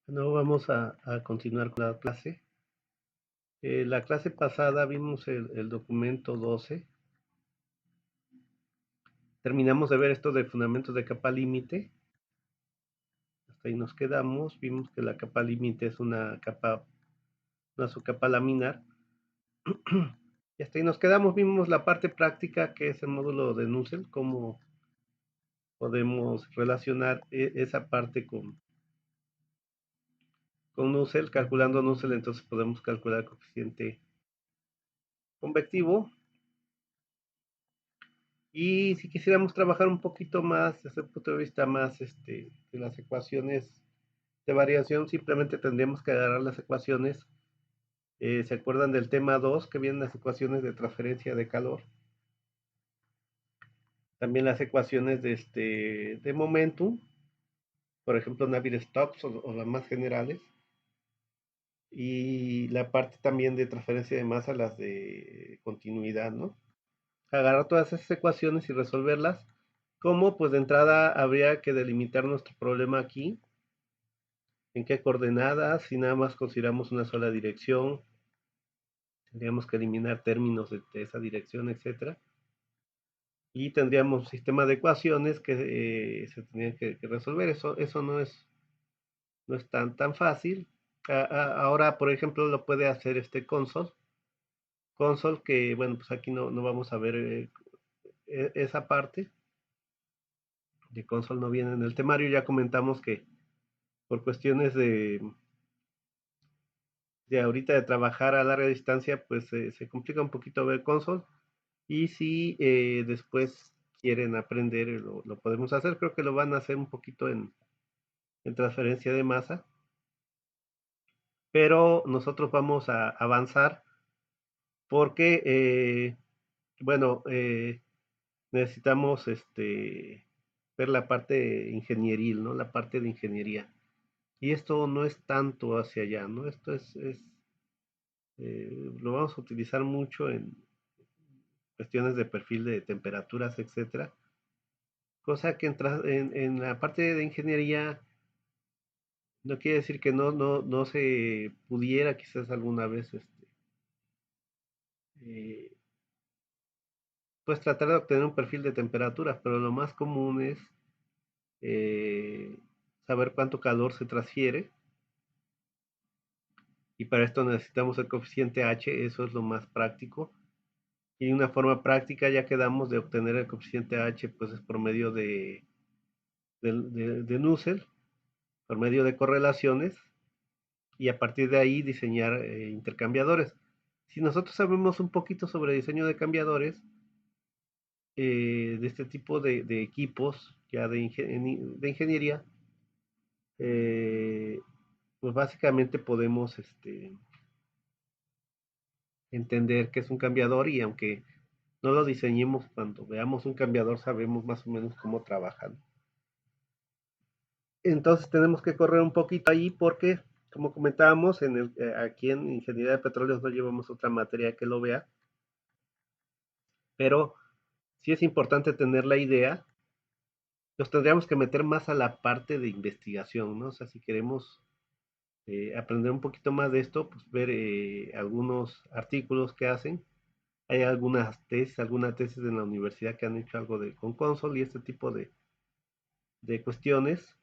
No vamos a continuar con la clase. La clase pasada vimos el documento 12. Terminamos de ver esto de fundamentos de capa límite. Hasta ahí nos quedamos. Vimos que la capa límite es una subcapa laminar. Y hasta ahí nos quedamos. Vimos la parte práctica, que es el módulo de Nusselt, cómo podemos relacionar esa parte con Nusselt. Calculando Nusselt, entonces podemos calcular el coeficiente convectivo. Y si quisiéramos trabajar un poquito más desde el punto de vista más de las ecuaciones de variación, simplemente tendríamos que agarrar las ecuaciones. ¿Se acuerdan del tema 2 que vienen las ecuaciones de transferencia de calor? También las ecuaciones de momentum, por ejemplo Navier-Stokes o las más generales. Y la parte también de transferencia de masa, las de continuidad, ¿no? Agarrar todas esas ecuaciones y resolverlas. ¿Cómo? Pues de entrada habría que delimitar nuestro problema aquí. ¿En qué coordenadas? Si nada más consideramos una sola dirección, tendríamos que eliminar términos de esa dirección, etc. Y tendríamos un sistema de ecuaciones que se tendrían que resolver. Eso no es tan fácil. Ahora, por ejemplo, lo puede hacer este console. Console que, bueno, pues aquí no vamos a ver esa parte. De console no viene en el temario. Ya comentamos que por cuestiones de ahorita de trabajar a larga distancia, pues se complica un poquito ver console. Y si después quieren aprender, lo podemos hacer. Creo que lo van a hacer un poquito en transferencia de masa. Pero nosotros vamos a avanzar porque, bueno, necesitamos ver la parte ingenieril, ¿no? La parte de ingeniería. Y esto no es tanto hacia allá, ¿no? Esto lo vamos a utilizar mucho en cuestiones de perfil de temperaturas, etcétera. Cosa que en la parte de ingeniería no quiere decir que no se pudiera quizás alguna vez eh, pues tratar de obtener un perfil de temperaturas, pero lo más común es eh, saber cuánto calor se transfiere, y para esto necesitamos el coeficiente H. Eso es lo más práctico. Y una forma práctica, ya quedamos, de obtener el coeficiente H, pues es por medio de Nusselt, por medio de correlaciones, y a partir de ahí diseñar intercambiadores. Si nosotros sabemos un poquito sobre diseño de cambiadores, de este tipo de equipos ya de ingeniería, eh, pues básicamente podemos entender qué es un cambiador, y aunque no lo diseñemos, cuando veamos un cambiador sabemos más o menos cómo trabajan. Entonces tenemos que correr un poquito ahí porque, como comentábamos, aquí en Ingeniería de Petróleos no llevamos otra materia que lo vea, pero sí es importante tener la idea. Nos tendríamos que meter más a la parte de investigación, ¿no? O sea, si queremos aprender un poquito más de esto, pues ver algunos artículos que hacen. Hay alguna tesis en la universidad que han hecho algo con console y este tipo de cuestiones.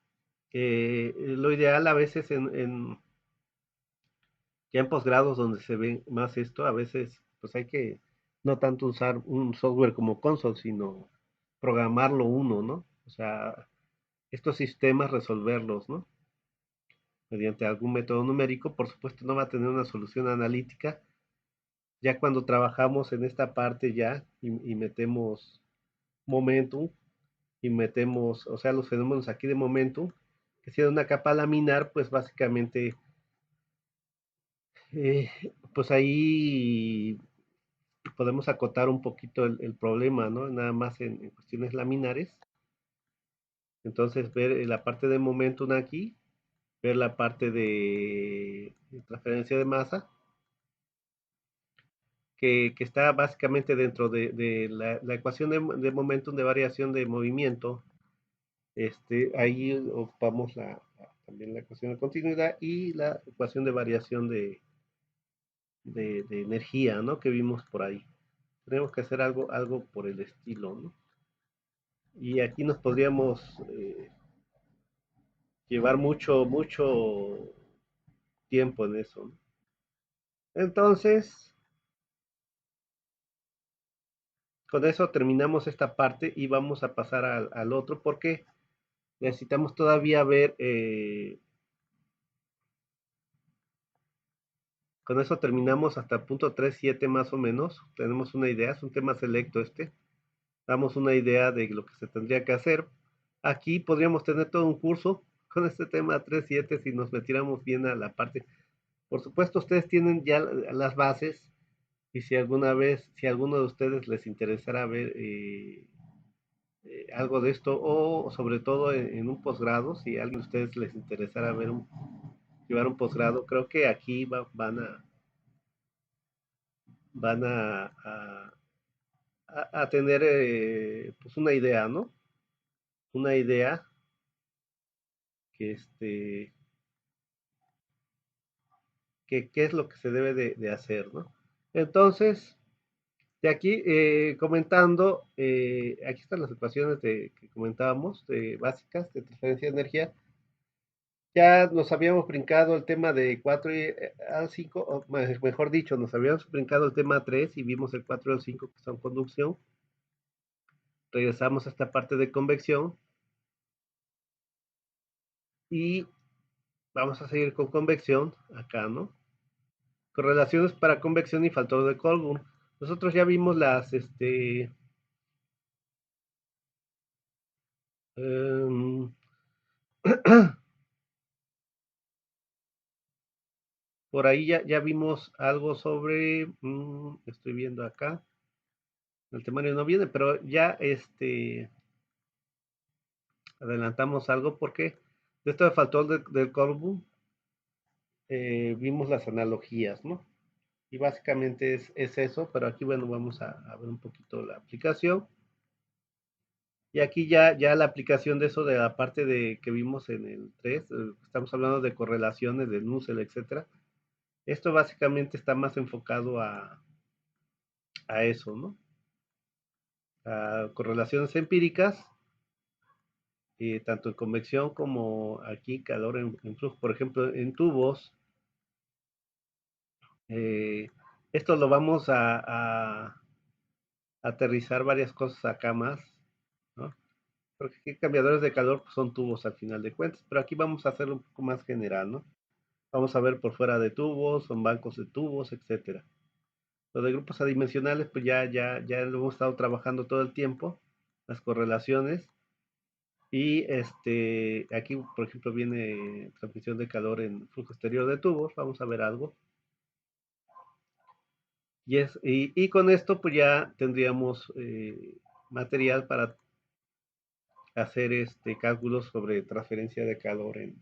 Lo ideal a veces ya en posgrados donde se ve más esto, a veces pues hay que no tanto usar un software como console, sino programarlo uno, ¿no? O sea, estos sistemas resolverlos, ¿no? Mediante algún método numérico. Por supuesto no va a tener una solución analítica. Ya cuando trabajamos en esta parte ya y metemos momentum, y metemos, o sea, los fenómenos aquí de momentum, que sea una capa laminar, pues básicamente, eh, pues ahí podemos acotar un poquito el problema, ¿no? Nada más en cuestiones laminares. Entonces, ver la parte de momentum aquí, ver la parte de transferencia de masa, que está básicamente dentro de la ecuación de momentum, de variación de movimiento. Ahí ocupamos también la ecuación de continuidad y la ecuación de variación de energía, ¿no? Que vimos por ahí. Tenemos que hacer algo por el estilo, ¿no? Y aquí nos podríamos llevar mucho tiempo en eso, ¿no? Entonces, con eso terminamos esta parte y vamos a pasar al otro porque necesitamos todavía ver, con eso terminamos hasta el punto 3.7 más o menos, tenemos una idea, es un tema selecto este, damos una idea de lo que se tendría que hacer. Aquí podríamos tener todo un curso con este tema 3.7 si nos metiéramos bien a la parte. Por supuesto, ustedes tienen ya las bases y si alguna vez, si a alguno de ustedes les interesara ver algo de esto o sobre todo en un posgrado, si a alguien de ustedes les interesara llevar un posgrado, creo que aquí van a tener pues una idea, ¿no? Una idea que qué es lo que se debe de hacer, ¿no? Entonces, de aquí comentando, aquí están las ecuaciones que comentábamos, básicas de transferencia de energía. Ya nos habíamos brincado el tema de 4 al 5, o mejor dicho, nos habíamos brincado el tema 3 y vimos el 4 y el 5 que son conducción. Regresamos a esta parte de convección y vamos a seguir con convección acá, ¿no? Correlaciones para convección y factor de Colburn. Nosotros ya vimos um, por ahí ya vimos algo sobre, estoy viendo acá, el temario no viene, pero ya adelantamos algo porque de esto de factor del Colburn vimos las analogías, ¿no? Y básicamente es eso, pero aquí, bueno, vamos a ver un poquito la aplicación. Y aquí ya la aplicación de eso, de la parte de que vimos en el 3, estamos hablando de correlaciones, de Nussel, etcétera. Esto básicamente está más enfocado a eso, ¿no? A correlaciones empíricas, tanto en convección como aquí calor en flujo. Por ejemplo, en tubos, eh, esto lo vamos a aterrizar varias cosas acá más, ¿no? Porque aquí cambiadores de calor pues, son tubos al final de cuentas, pero aquí vamos a hacerlo un poco más general, ¿no? Vamos a ver por fuera de tubos, son bancos de tubos, etcétera. Lo de grupos adimensionales, pues ya lo hemos estado trabajando todo el tiempo, las correlaciones. Y aquí, por ejemplo, viene transmisión de calor en flujo exterior de tubos. Vamos a ver algo. Y con esto, pues ya tendríamos material para hacer cálculos sobre transferencia de calor en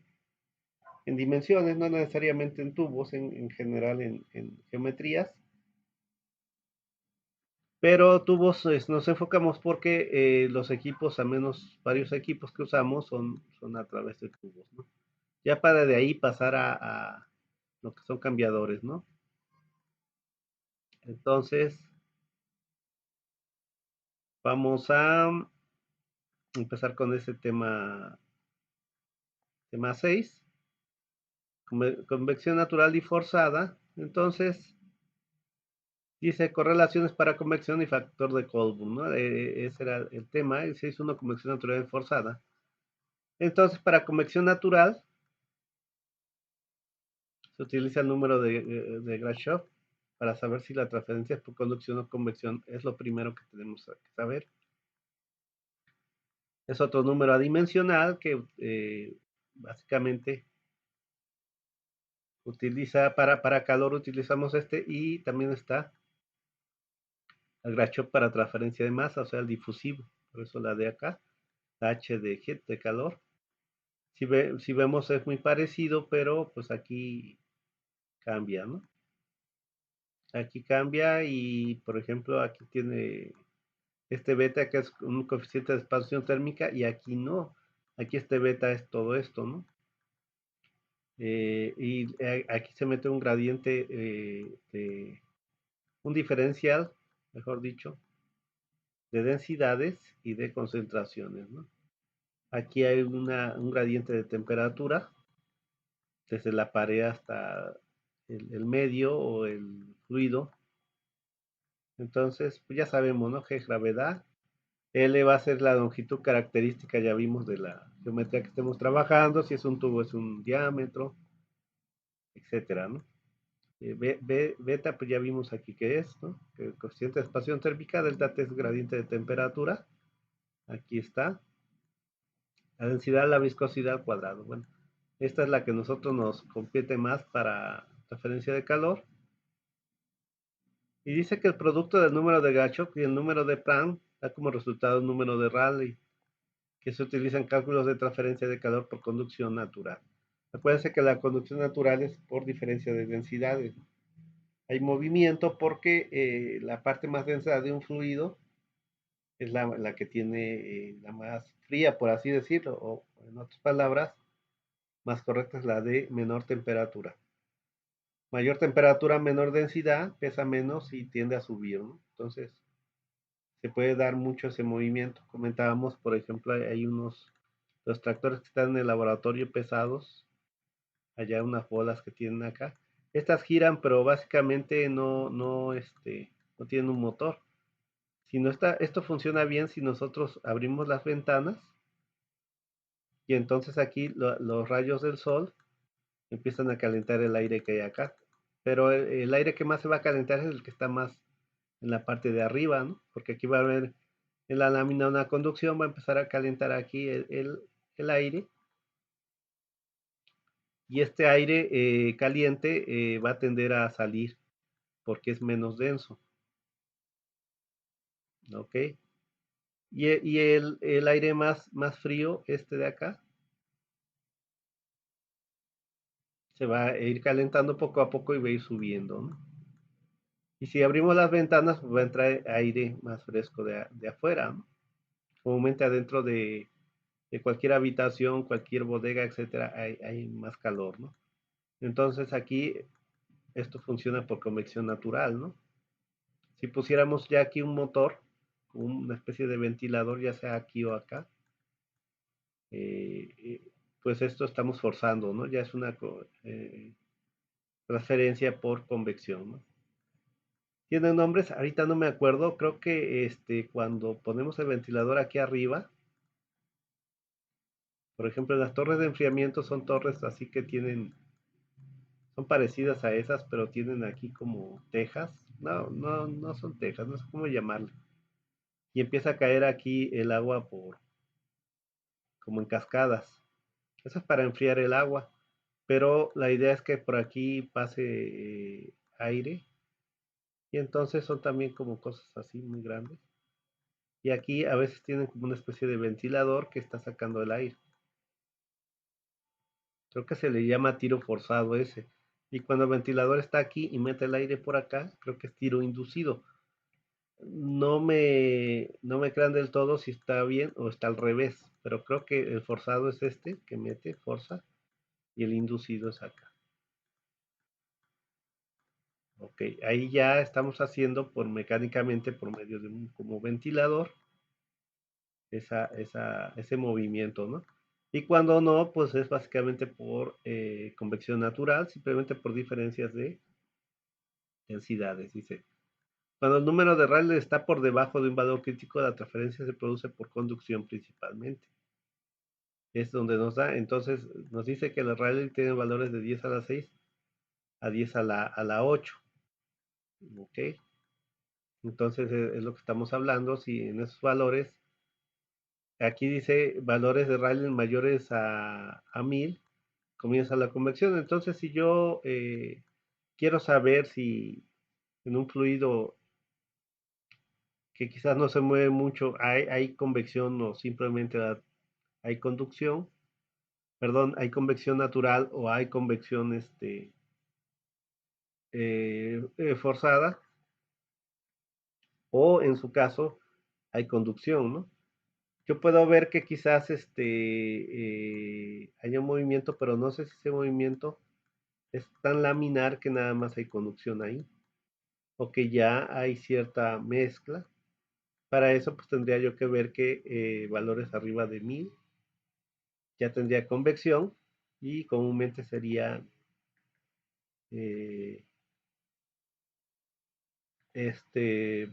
dimensiones, no necesariamente en tubos, en general en geometrías. Pero tubos nos enfocamos porque los equipos, al menos varios equipos que usamos, son a través de tubos, ¿no? Ya para de ahí pasar a lo que son cambiadores, ¿no? Entonces, vamos a empezar con ese tema 6, convección natural y forzada. Entonces, dice correlaciones para convección y factor de Colburn, ¿no? Ese era el tema, y se hizo una convección natural y forzada. Entonces, para convección natural, se utiliza el número de Grashof para saber si la transferencia es por conducción o convección. Es lo primero que tenemos que saber. Es otro número adimensional que básicamente utiliza para calor, utilizamos y también está el Grashof para transferencia de masa, o sea, el difusivo. Por eso la de acá, H de heat, de calor. Si vemos es muy parecido, pero pues aquí cambia, ¿no? Aquí cambia y, por ejemplo, aquí tiene beta que es un coeficiente de expansión térmica y aquí no. Aquí beta es todo esto, ¿no? Aquí se mete un gradiente, un diferencial, mejor dicho, de densidades y de concentraciones, ¿no? Aquí hay un gradiente de temperatura desde la pared hasta el medio o el fluido. Entonces, pues ya sabemos, ¿no? G es gravedad. L va a ser la longitud característica, ya vimos, de la geometría que estemos trabajando. Si es un tubo, es un diámetro, etcétera, ¿no? Beta, pues ya vimos aquí que es, ¿no? Que el coeficiente de expansión térmica, delta T es gradiente de temperatura. Aquí está. La densidad, la viscosidad al cuadrado. Bueno, esta es la que nosotros nos compete más para referencia de calor. Y dice que el producto del número de Gauch y el número de Planck da como resultado el número de Rayleigh, que se utiliza en cálculos de transferencia de calor por conducción natural. Acuérdense que la conducción natural es por diferencia de densidades. Hay movimiento porque la parte más densa de un fluido es la que tiene la más fría, por así decirlo, o en otras palabras, más correcta es la de menor temperatura. Mayor temperatura, menor densidad, pesa menos y tiende a subir, ¿no? Entonces, se puede dar mucho ese movimiento. Comentábamos, por ejemplo, hay los tractores que están en el laboratorio pesados, allá unas bolas que tienen acá. Estas giran, pero básicamente no tienen un motor. Si no está, esto funciona bien si nosotros abrimos las ventanas y entonces aquí los rayos del sol empiezan a calentar el aire que hay acá. Pero el aire que más se va a calentar es el que está más en la parte de arriba, ¿no? Porque aquí va a haber en la lámina una conducción, va a empezar a calentar aquí el aire y este aire caliente va a tender a salir porque es menos denso, ¿ok? Y el aire más frío, este de acá, se va a ir calentando poco a poco y va a ir subiendo, ¿no? Y si abrimos las ventanas, pues va a entrar aire más fresco de afuera, ¿no? Comúnmente adentro de cualquier habitación, cualquier bodega, etcétera, hay más calor, ¿no? Entonces aquí esto funciona por convección natural, ¿no? Si pusiéramos ya aquí un motor, una especie de ventilador, ya sea aquí o acá, pues esto estamos forzando, ¿no? Ya es una transferencia por convección, ¿no? Tienen nombres, ahorita no me acuerdo, creo que cuando ponemos el ventilador aquí arriba, por ejemplo, las torres de enfriamiento son torres así que son parecidas a esas, pero tienen aquí como tejas. No son tejas, no sé cómo llamarle. Y empieza a caer aquí el agua como en cascadas. Eso es para enfriar el agua. Pero la idea es que por aquí pase aire. Y entonces son también como cosas así muy grandes. Y aquí a veces tienen como una especie de ventilador que está sacando el aire. Creo que se le llama tiro forzado ese. Y cuando el ventilador está aquí y mete el aire por acá, creo que es tiro inducido. No me crean del todo si está bien o está al revés, pero creo que el forzado es este que mete, forza, y el inducido es acá. Ok, ahí ya estamos haciendo mecánicamente por medio de un como ventilador ese movimiento, ¿no? Y cuando no, pues es básicamente por convección natural, simplemente por diferencias de densidades, dice. Cuando el número de Rayleigh está por debajo de un valor crítico, la transferencia se produce por conducción principalmente. Es donde nos da, entonces nos dice que los Rayleigh tienen valores de 10 a la 6 a 10 a la 8. ¿Ok? Entonces es lo que estamos hablando. Si en esos valores, aquí dice valores de Rayleigh mayores a 1000, comienza la convección. Entonces si yo quiero saber si en un fluido que quizás no se mueve mucho, hay convección o simplemente hay conducción, perdón, hay convección natural o hay convección forzada, o en su caso hay conducción, ¿no? yo puedo ver que quizás haya un movimiento, pero no sé si ese movimiento es tan laminar que nada más hay conducción ahí, o que ya hay cierta mezcla. Para eso pues tendría yo que ver que valores arriba de 1000 ya tendría convección y comúnmente sería eh,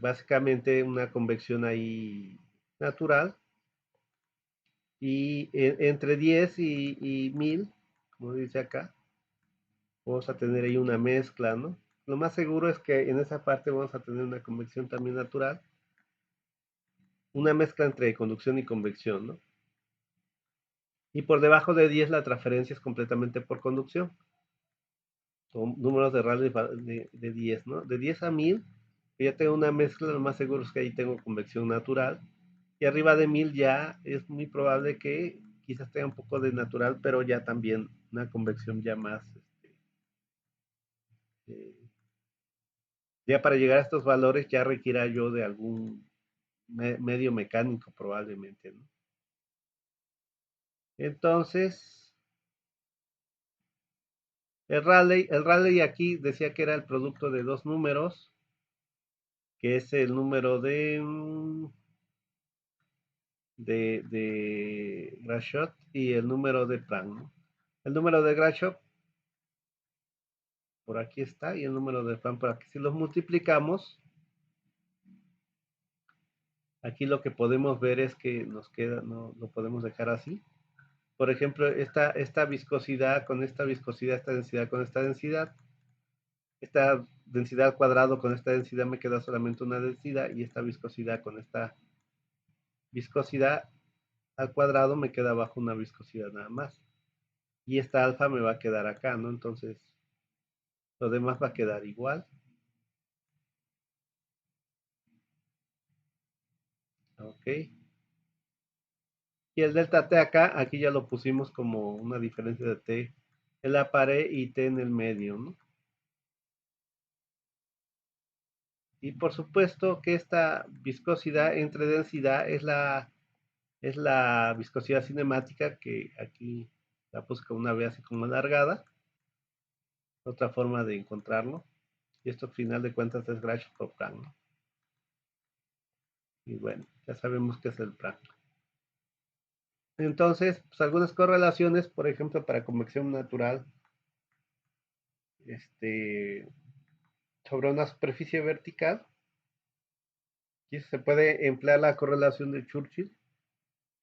básicamente una convección ahí natural y entre 10 y 1000, como dice acá, vamos a tener ahí una mezcla, ¿no? Lo más seguro es que en esa parte vamos a tener una convección también natural, una mezcla entre conducción y convección, ¿no? Y por debajo de 10 la transferencia es completamente por conducción. Son números de Rayleigh de 10, ¿no? De 10 a 1000, ya tengo una mezcla, lo más seguro es que ahí tengo convección natural. Y arriba de 1000 ya es muy probable que quizás tenga un poco de natural, pero ya también una convección ya más, eh, ya para llegar a estos valores ya requiera yo de algún medio mecánico probablemente, ¿no? Entonces, el Rayleigh aquí decía que era el producto de dos números, que es el número de Grashot y el número de Planck, ¿no? El número de Grashot por aquí está y el número de Planck por aquí. Si los multiplicamos, aquí lo que podemos ver es que nos queda, no lo podemos dejar así. Por ejemplo, esta viscosidad con esta viscosidad, esta densidad con esta densidad al cuadrado con esta densidad me queda solamente una densidad y esta viscosidad con esta viscosidad al cuadrado me queda abajo una viscosidad nada más. Y esta alfa me va a quedar acá, ¿no? Entonces, lo demás va a quedar igual. Ok. Y el delta t acá, aquí ya lo pusimos como una diferencia de t en la pared y t en el medio, ¿no? Y por supuesto que esta viscosidad entre densidad es la viscosidad cinemática, que aquí la puse con una V así como alargada. Otra forma de encontrarlo. Y esto al final de cuentas es Grashof por Planck, ¿no? Y bueno, ya sabemos qué es el Planck. Entonces, pues algunas correlaciones, por ejemplo, para convección natural, sobre una superficie vertical, y se puede emplear la correlación de Churchill,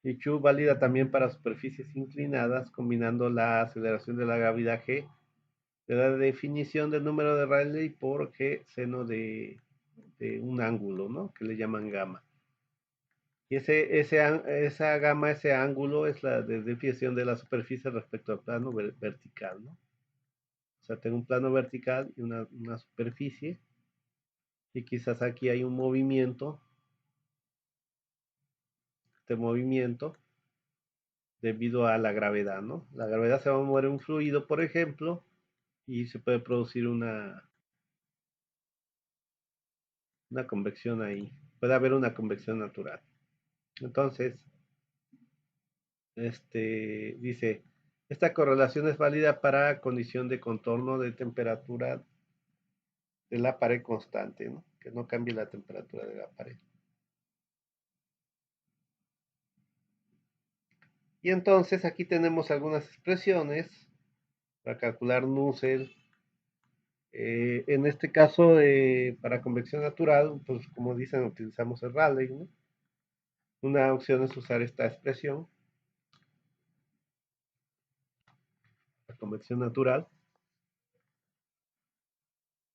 y Chu válida también para superficies inclinadas, combinando la aceleración de la gravedad G de la definición del número de Rayleigh por G seno de un ángulo, ¿no? Que le llaman gamma. Y esa gamma, ese ángulo, es la de definición de la superficie respecto al plano vertical, ¿no? O sea, tengo un plano vertical y una superficie, y quizás aquí hay un movimiento, este movimiento debido a la gravedad, ¿no? La gravedad se va a mover un fluido, por ejemplo, y se puede producir una convección ahí. Puede haber una convección natural. Entonces, dice, esta correlación es válida para condición de contorno de temperatura de la pared constante, ¿no? Que no cambie la temperatura de la pared. Y entonces aquí tenemos algunas expresiones para calcular Nusselt. En este caso, para convección natural, pues como dicen, utilizamos el Rayleigh, ¿no? Una opción es usar esta expresión, la convección natural.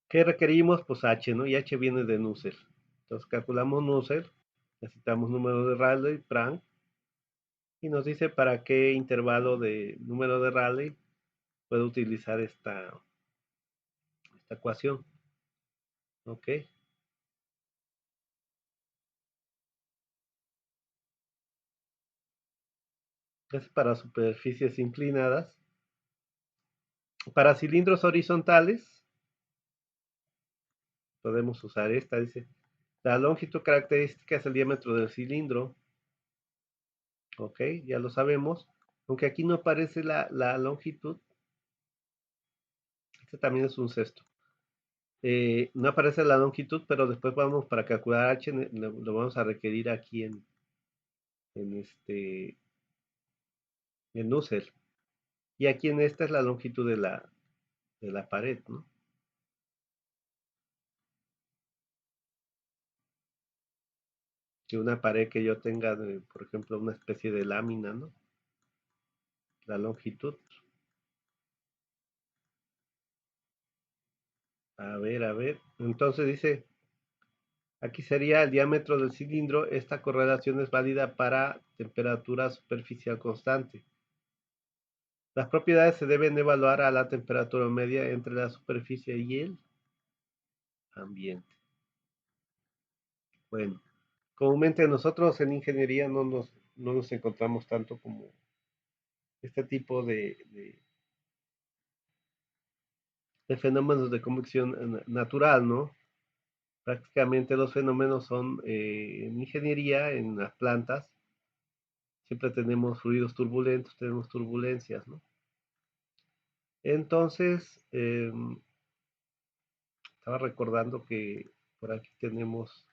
¿Qué requerimos? Pues H, ¿no? Y H viene de Nusselt. Entonces calculamos Nusselt, necesitamos número de Rayleigh, Planck, y nos dice para qué intervalo de número de Rayleigh puedo utilizar esta ecuación. ¿Ok? Es para superficies inclinadas. Para cilindros horizontales, podemos usar esta. Dice, la longitud característica es el diámetro del cilindro. Ok, ya lo sabemos. Aunque aquí no aparece la longitud. Este también es un cesto. No aparece la longitud, pero después vamos para calcular h, lo vamos a requerir aquí en este en User. Y aquí en esta es la longitud de la pared, ¿no? Que una pared que yo tenga, por ejemplo, una especie de lámina, ¿no? La longitud. A ver, a ver. Entonces dice, aquí sería el diámetro del cilindro. Esta correlación es válida para temperatura superficial constante. Las propiedades se deben evaluar a la temperatura media entre la superficie y el ambiente. Bueno, comúnmente nosotros en ingeniería no nos encontramos tanto como este tipo de fenómenos de convección natural, ¿no? Prácticamente los fenómenos son en ingeniería, en las plantas, siempre tenemos fluidos turbulentos, tenemos turbulencias, ¿no? Entonces, estaba recordando que por aquí tenemos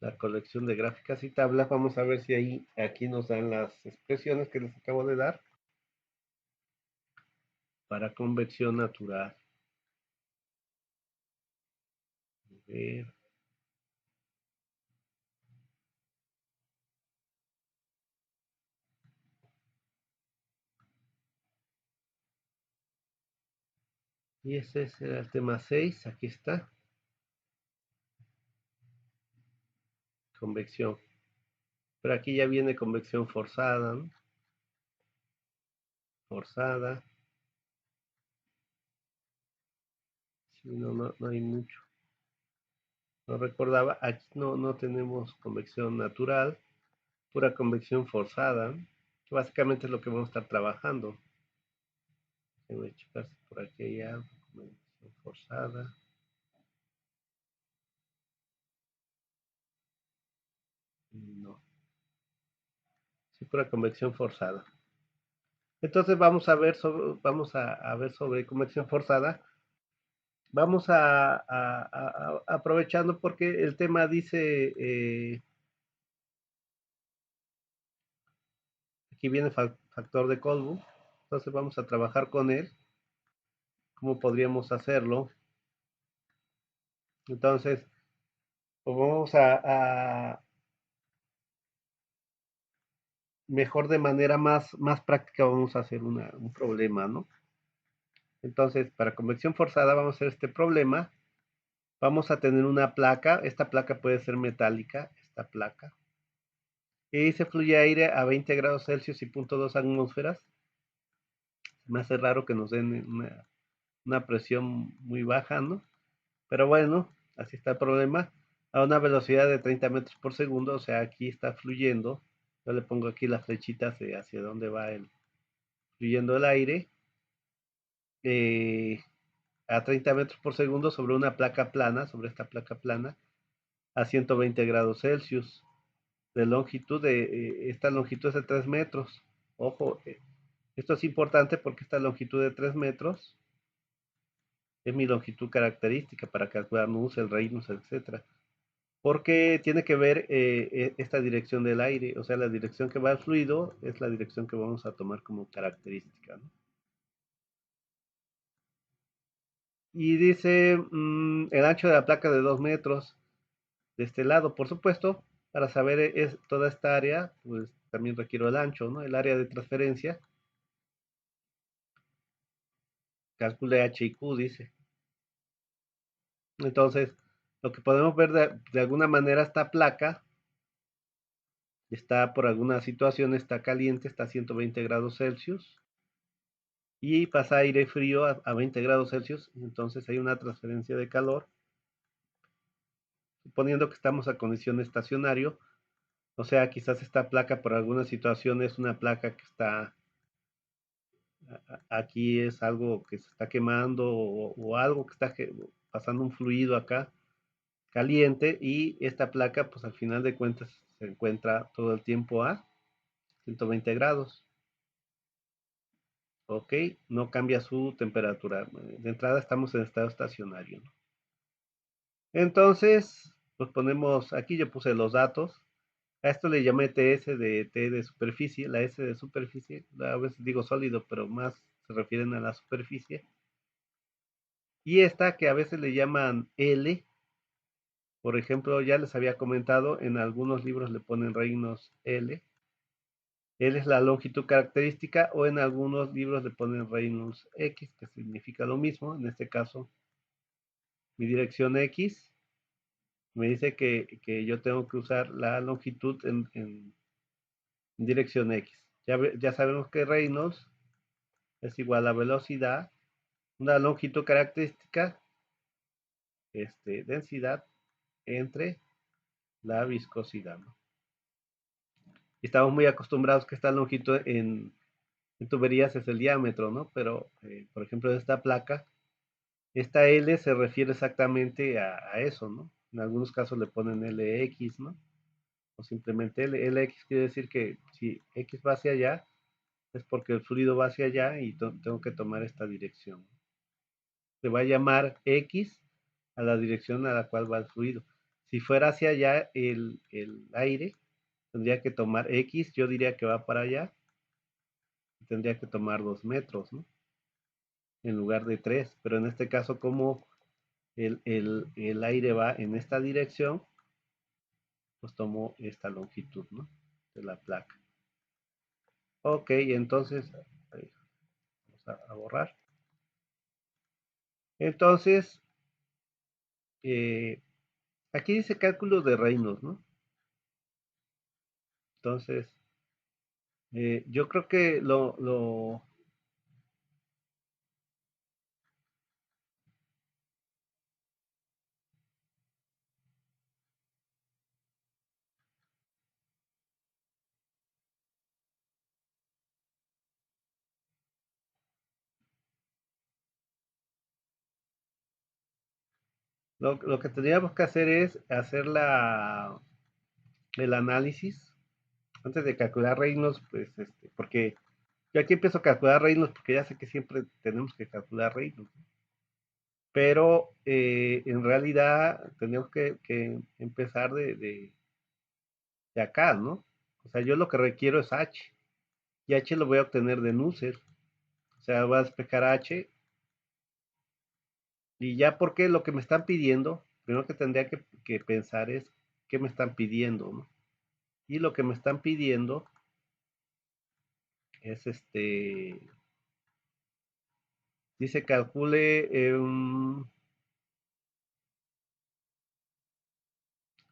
la colección de gráficas y tablas. Vamos a ver si ahí, aquí nos dan las expresiones que les acabo de dar para convección natural. A ver. Y ese será el tema 6. Aquí está. Convección. Pero aquí ya viene convección forzada, ¿no? Forzada. Sí, no hay mucho. No recordaba. Aquí no tenemos convección natural. Pura convección forzada. Que básicamente es lo que vamos a estar trabajando. Voy a checar si por aquí hay algo. Convección forzada. No. Sí, pura convección forzada. Entonces vamos a ver a ver sobre convección forzada. Vamos aprovechando porque el tema dice, aquí viene factor de Colbu, entonces vamos a trabajar con él, cómo podríamos hacerlo. Entonces, pues vamos mejor de manera más práctica, vamos a hacer un problema, ¿no? Entonces, para convección forzada vamos a hacer este problema. Vamos a tener una placa, esta placa puede ser metálica, esta placa. Y se fluye aire a 20 grados Celsius y 0.2 atmósferas. Me hace raro que nos den una presión muy baja, ¿no? Pero bueno, así está el problema. A una velocidad de 30 metros por segundo, o sea, aquí está fluyendo. Yo le pongo aquí las flechitas hacia dónde va fluyendo el aire. Eh, a 30 metros por segundo sobre una placa plana, sobre esta placa plana, a 120 grados Celsius. De longitud, esta longitud es de 3 metros. Ojo, esto es importante porque esta longitud de 3 metros es mi longitud característica para calcular Nusselt, Reynolds, etcétera. Porque tiene que ver esta dirección del aire, o sea, la dirección que va al fluido es la dirección que vamos a tomar como característica, ¿no? Y dice el ancho de la placa de 2 metros de este lado, por supuesto, para saber toda esta área, pues también requiero el ancho, ¿no? El área de transferencia, calcule H y Q, dice. Entonces, lo que podemos ver de alguna manera, esta placa está por alguna situación, está caliente, está a 120 grados Celsius y pasa aire frío a 20 grados Celsius, entonces hay una transferencia de calor, suponiendo que estamos a condición estacionario, o sea, quizás esta placa por alguna situación es una placa que está, aquí es algo que se está quemando o algo que está pasando un fluido acá, caliente y esta placa pues al final de cuentas se encuentra todo el tiempo a 120 grados. Ok, no cambia su temperatura. De entrada estamos en estado estacionario, ¿no? Entonces, pues ponemos, aquí yo puse los datos. A esto le llamé TS de T de superficie, la S de superficie, a veces digo sólido, pero más se refieren a la superficie. Y esta que a veces le llaman L, por ejemplo, ya les había comentado, en algunos libros le ponen Reynolds L. L es la longitud característica o en algunos libros le ponen Reynolds X, que significa lo mismo. En este caso, mi dirección X me dice que yo tengo que usar la longitud en dirección X. Ya sabemos que Reynolds es igual a velocidad, una longitud característica, densidad entre la viscosidad, ¿no? Y estamos muy acostumbrados que esta longitud en tuberías es el diámetro, ¿no? Pero, por ejemplo, de esta placa, esta L se refiere exactamente a eso, ¿no? En algunos casos le ponen LX, ¿no? O simplemente LX quiere decir que si X va hacia allá, es porque el fluido va hacia allá y tengo que tomar esta dirección. Se va a llamar X a la dirección a la cual va el fluido. Si fuera hacia allá el aire, tendría que tomar X, yo diría que va para allá, tendría que tomar 2 metros, ¿no? En lugar de 3, pero en este caso como el aire va en esta dirección, pues tomo esta longitud, ¿no? De la placa. Ok, entonces, vamos a borrar. Entonces, aquí dice cálculo de Reynolds, ¿no? Entonces, yo creo que lo que tendríamos que hacer es hacer el análisis antes de calcular Reynolds, pues, porque yo aquí empiezo a calcular Reynolds porque ya sé que siempre tenemos que calcular Reynolds, pero en realidad tenemos que empezar de acá, ¿no? O sea, yo lo que requiero es H, y H lo voy a obtener de Nusselt, o sea, voy a despejar H, y ya porque lo que me están pidiendo, primero que tendría que pensar es qué me están pidiendo, ¿no? Y lo que me están pidiendo es dice calcule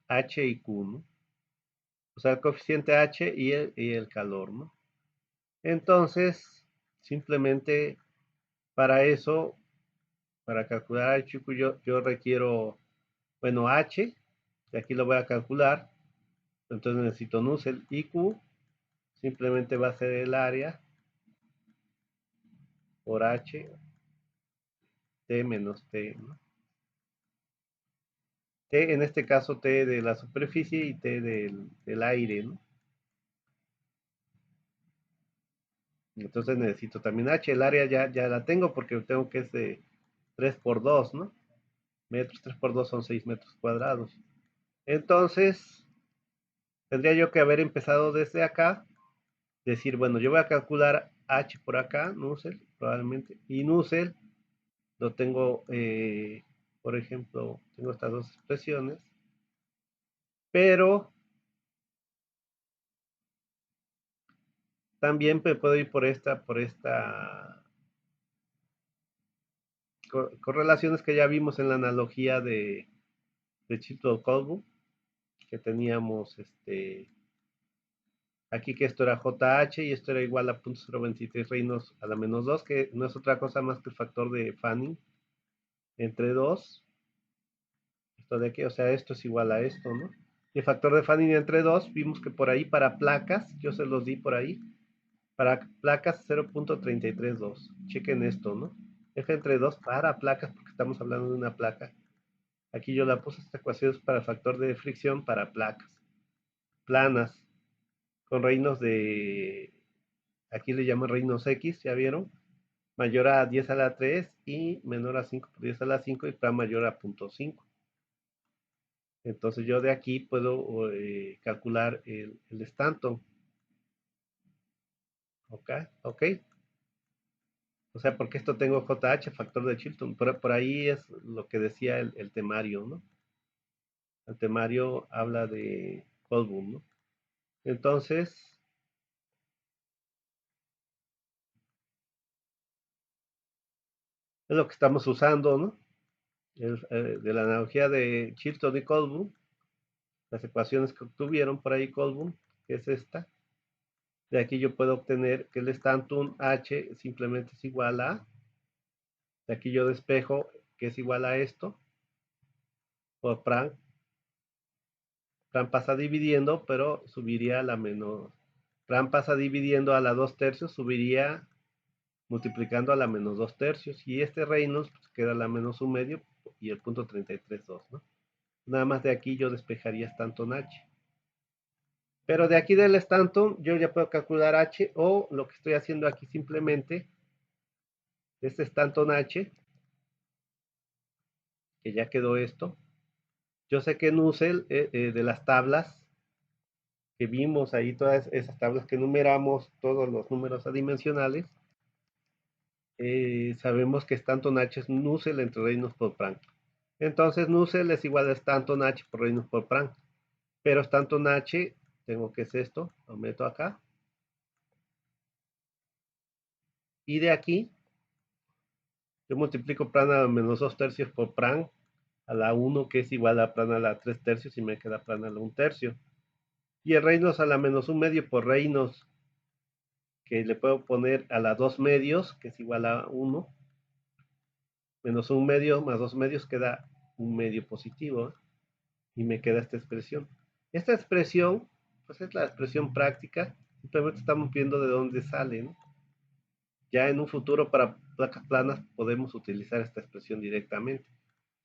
H y Q, ¿no? O sea, el coeficiente H y el calor, ¿no? Entonces, simplemente para eso, para calcular H y Q, yo requiero, bueno, H, y aquí lo voy a calcular, entonces necesito Nusselt y Q, simplemente va a ser el área por H, T menos T, ¿no? T, en este caso T de la superficie y T del aire, ¿no? Entonces necesito también H, el área ya la tengo porque tengo que es de 3 por 2, ¿no? Metros, 3 por 2 son 6 metros cuadrados. Entonces, tendría yo que haber empezado desde acá, decir, bueno, yo voy a calcular H por acá, Nusselt, probablemente, y Nusselt lo tengo, por ejemplo, tengo estas dos expresiones, pero también me puedo ir por esta correlaciones que ya vimos en la analogía de Chilton-Colbourn, que teníamos aquí que esto era JH y esto era igual a 0.023 reinos a la menos 2, que no es otra cosa más que el factor de Fanning entre 2. Esto de aquí, o sea, esto es igual a esto, ¿no? Y el factor de Fanning entre 2, vimos que por ahí para placas, yo se los di por ahí, para placas 0.332. Chequen esto, ¿no? F entre 2 para placas, porque estamos hablando de una placa. Aquí yo la puse, esta ecuación es para el factor de fricción para placas planas, con reinos de, aquí le llaman reinos X, ¿ya vieron? Mayor a 10 a la 3 y menor a 5 por 10 a la 5 y plan mayor a 0.5. Entonces yo de aquí puedo calcular el Stanton. ¿Ok? ¿Ok? O sea, porque esto tengo JH, factor de Chilton. Por ahí es lo que decía el temario, ¿no? El temario habla de Colburn, ¿no? Entonces, es lo que estamos usando, ¿no? De la analogía de Chilton y Colburn, las ecuaciones que obtuvieron por ahí Colburn, que es esta. De aquí yo puedo obtener que el Stanton H simplemente es igual a, de aquí yo despejo que es igual a esto, por Planck. Planck pasa dividiendo, pero subiría a la menos. Planck pasa dividiendo a la 2 tercios, subiría multiplicando a la menos 2 tercios. Y este Reynolds pues, queda a la menos 1 medio y el punto 33,2, ¿no? Nada más de aquí yo despejaría Stanton H. Pero de aquí del Stanton yo ya puedo calcular H, o lo que estoy haciendo aquí simplemente, este Stanton H, que ya quedó esto. Yo sé que Nussel, de las tablas que vimos ahí, todas esas tablas que numeramos, todos los números adimensionales, sabemos que Stanton H es Nussel entre Reynolds por Planck. Entonces Nussel es igual a Stanton H por Reynolds por Planck. Pero Stanton H, tengo que es esto, lo meto acá. Y de aquí, yo multiplico Planck a la menos 2 tercios por Planck a la 1, que es igual a Planck a la 3 tercios, y me queda Planck a la 1 tercio. Y el Reynolds a la menos 1 medio por Reynolds, que le puedo poner a la 2 medios, que es igual a 1, menos 1 medio más 2 medios queda 1 medio positivo, ¿eh? Y me queda esta expresión. Esta expresión, pues es la expresión práctica, simplemente estamos viendo de dónde sale, ¿no? Ya en un futuro para placas planas podemos utilizar esta expresión directamente.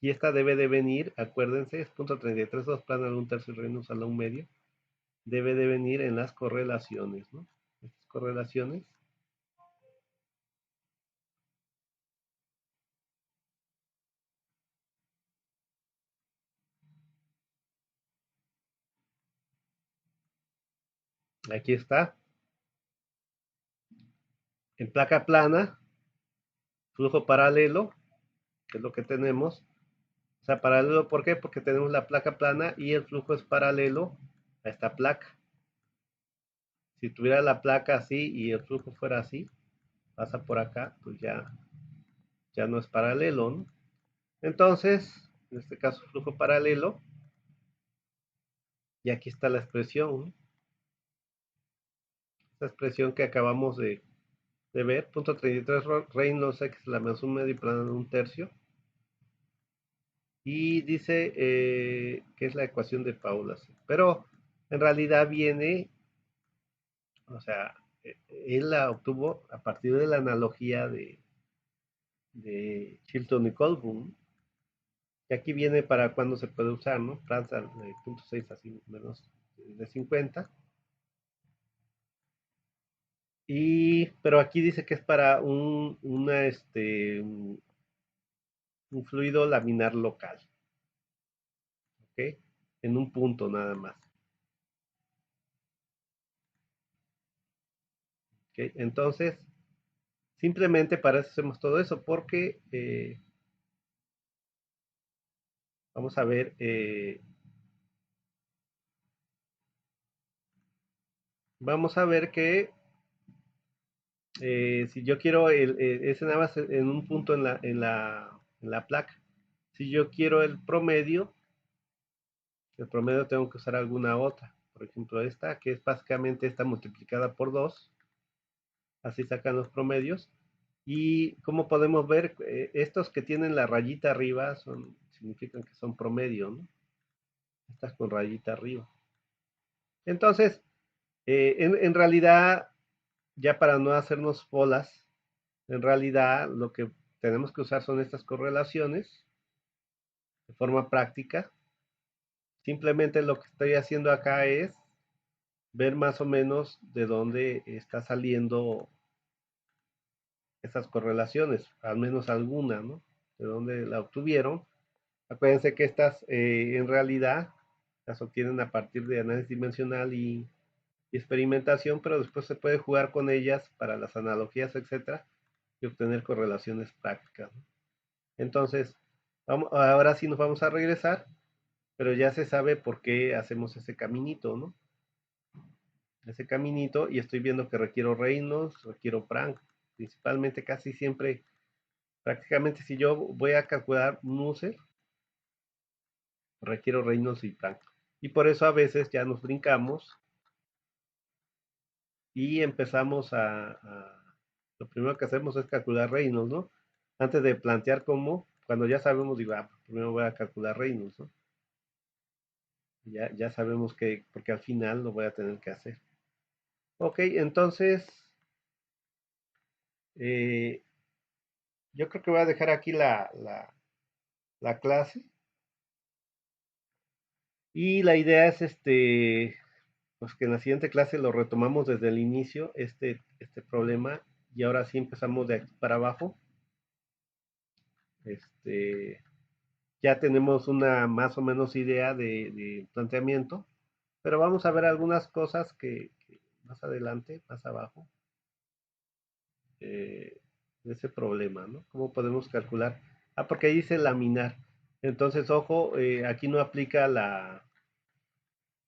Y esta debe de venir, acuérdense, es punto 33,2 plana al 1 tercio y Reynolds a la 1 medio. Debe de venir en las correlaciones, ¿no? Estas correlaciones. Aquí está. En placa plana, flujo paralelo, que es lo que tenemos. O sea, paralelo, ¿por qué? Porque tenemos la placa plana y el flujo es paralelo a esta placa. Si tuviera la placa así y el flujo fuera así, pasa por acá, pues ya no es paralelo, ¿no? Entonces, en este caso, flujo paralelo, y aquí está la expresión, ¿no? Esta expresión que acabamos de ver, punto 33 Reynolds X la menos 1 medio y plana de 1 tercio. Y dice que es la ecuación de Paula. Pero en realidad viene, o sea, él la obtuvo a partir de la analogía de Chilton y Colburn. Y aquí viene para cuándo se puede usar, ¿no? Franza de 0.6 así menos de 50. Pero aquí dice que es para un fluido laminar local, ¿ok? En un punto nada más, ¿ok? Entonces, simplemente para eso hacemos todo eso, porque vamos a ver, que si yo quiero ese nada más en un punto en la placa. Si yo quiero el promedio tengo que usar alguna otra. Por ejemplo, esta, que es básicamente esta multiplicada por 2. Así sacan los promedios. Y como podemos ver, estos que tienen la rayita arriba significan que son promedio, ¿no? Estas con rayita arriba. Entonces, en realidad, ya para no hacernos bolas, en realidad lo que tenemos que usar son estas correlaciones. de forma práctica. Simplemente lo que estoy haciendo acá es ver más o menos de dónde está saliendo esas correlaciones, al menos alguna, ¿no? De dónde la obtuvieron. Acuérdense que estas en realidad las obtienen a partir de análisis dimensional y experimentación, pero después se puede jugar con ellas para las analogías, etcétera, y obtener correlaciones prácticas, ¿no? Entonces, ahora sí nos vamos a regresar, pero ya se sabe por qué hacemos ese caminito, ¿no? Ese caminito, y estoy viendo que requiero Reynolds, requiero Planck, principalmente casi siempre, prácticamente si yo voy a calcular Nusselt, requiero Reynolds y Planck. Y por eso a veces ya nos brincamos y empezamos lo primero que hacemos es calcular Reynolds, ¿no? Antes de plantear cómo, cuando ya sabemos, digo, primero voy a calcular Reynolds, ¿no? Ya sabemos que, porque al final lo voy a tener que hacer. Ok, entonces, eh, yo creo que voy a dejar aquí la clase. Y la idea es, pues que en la siguiente clase lo retomamos desde el inicio, este problema, y ahora sí empezamos de aquí para abajo. Ya tenemos una más o menos idea de planteamiento, pero vamos a ver algunas cosas que más adelante, más abajo, de ese problema, ¿no? ¿Cómo podemos calcular? Porque ahí dice laminar. Entonces, ojo, aquí no aplica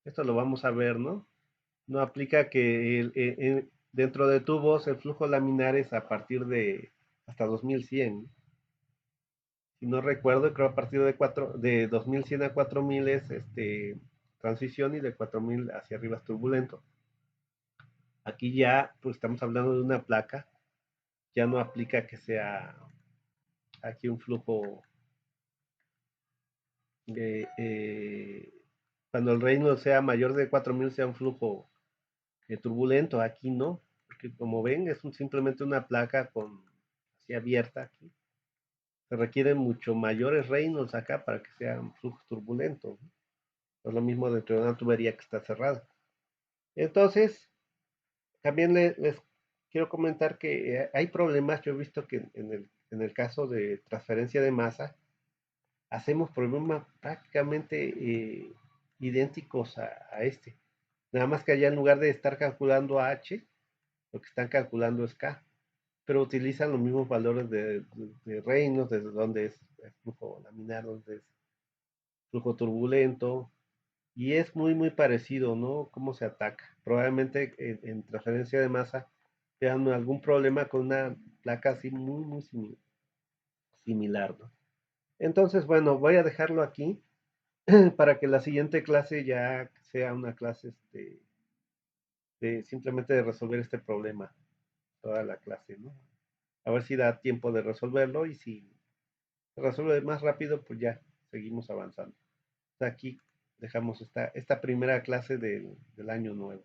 esto lo vamos a ver, ¿no? No aplica que dentro de tubos el flujo laminar es a partir de hasta 2100. Si no recuerdo, creo a partir de 2100 a 4000 es transición y de 4000 hacia arriba es turbulento. Aquí ya pues estamos hablando de una placa, ya no aplica que sea aquí un flujo de, cuando el reino sea mayor de 4000 sea un flujo turbulento, aquí no, porque como ven es simplemente una placa con así abierta aquí. Se requieren mucho mayores reinos acá para que sean flujos turbulentos, ¿no? Es lo mismo dentro de una tubería que está cerrada. Entonces, también les quiero comentar que hay problemas. Yo he visto que en el caso de transferencia de masa, hacemos problemas prácticamente idénticos a este. Nada más que allá en lugar de estar calculando H, lo que están calculando es K, pero utilizan los mismos valores de reinos, desde donde es el flujo laminar, donde es flujo turbulento, y es muy parecido, ¿no? Cómo se ataca. Probablemente en transferencia de masa tengan algún problema con una placa así muy similar, ¿no? Entonces, bueno, voy a dejarlo aquí para que la siguiente clase ya sea una clase simplemente de resolver este problema, toda la clase, ¿no? A ver si da tiempo de resolverlo y si se resuelve más rápido, pues ya seguimos avanzando. Aquí dejamos esta primera clase del año nuevo.